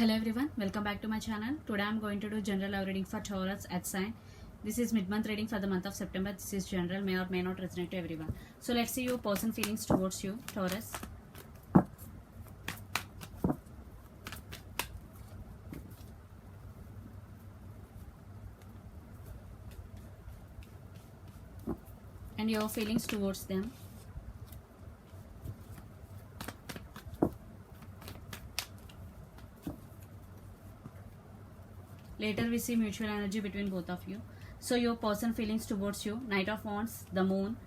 Hello everyone, welcome back to my channel. Today I'm going to do general love reading for Taurus at sign. This is mid-month reading for the month of September. This is general, may or may not resonate to everyone. So let's see your person feelings towards you, Taurus. And your feelings towards them. Later we see mutual energy between both of you. So your person feelings towards you, Knight of Wands, the Moon,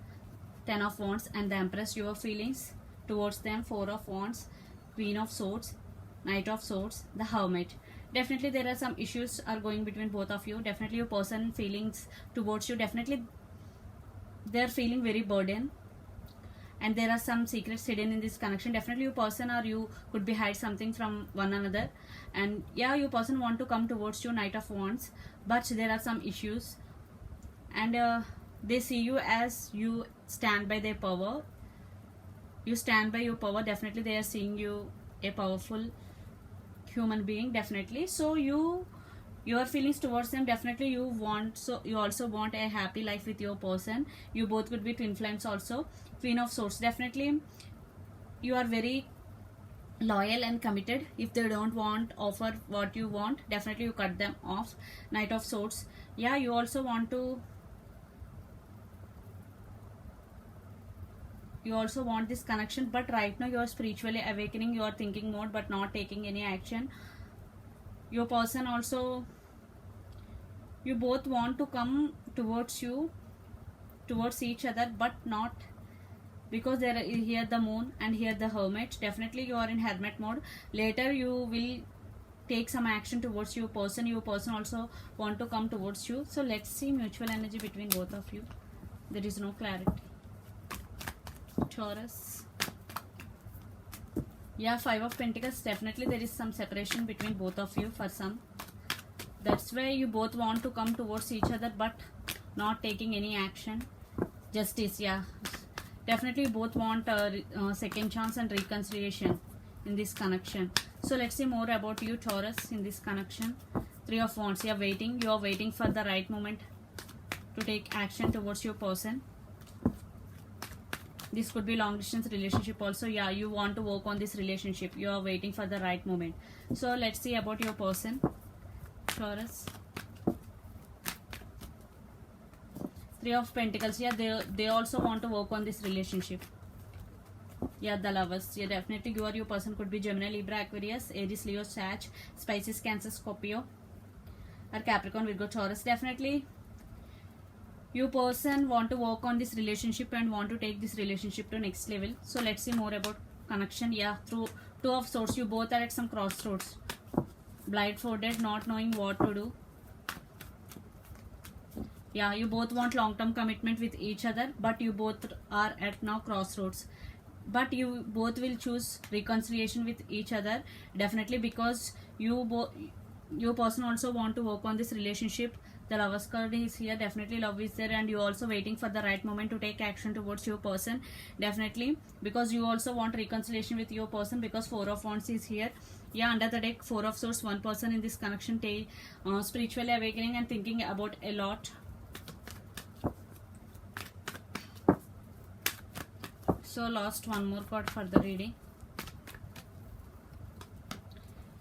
Ten of Wands and the Empress. Your feelings towards them, Four of Wands, Queen of Swords, Knight of Swords, the Hermit. Definitely there are some issues are going between both of you. Definitely your person feelings towards you, definitely they are feeling very burdened. And there are some secrets hidden in this connection. Definitely your person or you could be hide something from one another, and yeah, your person want to come towards you, Knight of Wands, but there are some issues, and they see you as you stand by their power. You stand by your power. Definitely they are seeing you a powerful human being, definitely. So your feelings towards them, definitely you want, so you also want a happy life with your person. You both could be twin flames also. Queen of Swords, definitely you are very loyal and committed. If they don't want offer what you want, definitely you cut them off. Knight of Swords, yeah, you also want to, you also want this connection, but right now you are spiritually awakening. You are thinking mode but not taking any action. Your person also, you both want to come towards you, towards each other, but not, because there are here the Moon and here the Hermit. Definitely you are in hermit mode. Later you will take some action towards your person. Your person also want to come towards you. So let's see mutual energy between both of you. There is no clarity. Taurus, yeah, Five of Pentacles. Definitely there is some separation between both of you for some. That's why you both want to come towards each other but not taking any action. Justice, yeah, definitely you both want a second chance and reconciliation in this connection. So let's see more about you, Taurus, in this connection. Three of Wands, you are waiting. You are waiting for the right moment to take action towards your person. This could be long distance relationship also. Yeah, you want to work on this relationship. You are waiting for the right moment. So let's see about your person, Taurus. Three of Pentacles, yeah, they also want to work on this relationship. Yeah, the Lovers, yeah, definitely you or your person could be Gemini, Libra, Aquarius, Aries, Leo, Sag, Pisces, Cancer, Scorpio, or Capricorn, Virgo, Taurus. Definitely your person want to work on this relationship and want to take this relationship to next level. So let's see more about connection. Yeah, through Two of Swords, you both are at some crossroads, blindfolded, not knowing what to do. Yeah, you both want long-term commitment with each other, but you both are at now crossroads. But you both will choose reconciliation with each other, definitely, because your person also want to work on this relationship. The Lovers card is here. Definitely love is there, and you also waiting for the right moment to take action towards your person, definitely, because you also want reconciliation with your person, because Four of Wands is here. Yeah, under the deck, Four of Swords, one person in this connection spiritually awakening and thinking about a lot. So last one more card for the reading.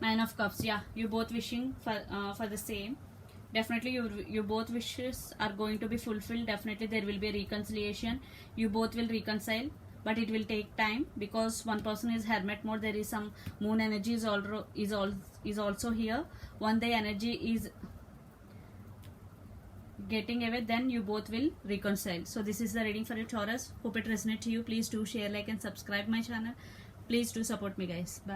Nine of Cups, yeah, you both wishing for the same. Definitely your both wishes are going to be fulfilled. Definitely there will be a reconciliation. You both will reconcile, but it will take time, because one person is hermit mode. There is some Moon energy is also here. One day energy is getting away, then you both will reconcile. So this is the reading for you, Taurus. Hope it resonates to you. Please do share, like and subscribe my channel. Please do support me, guys. Bye.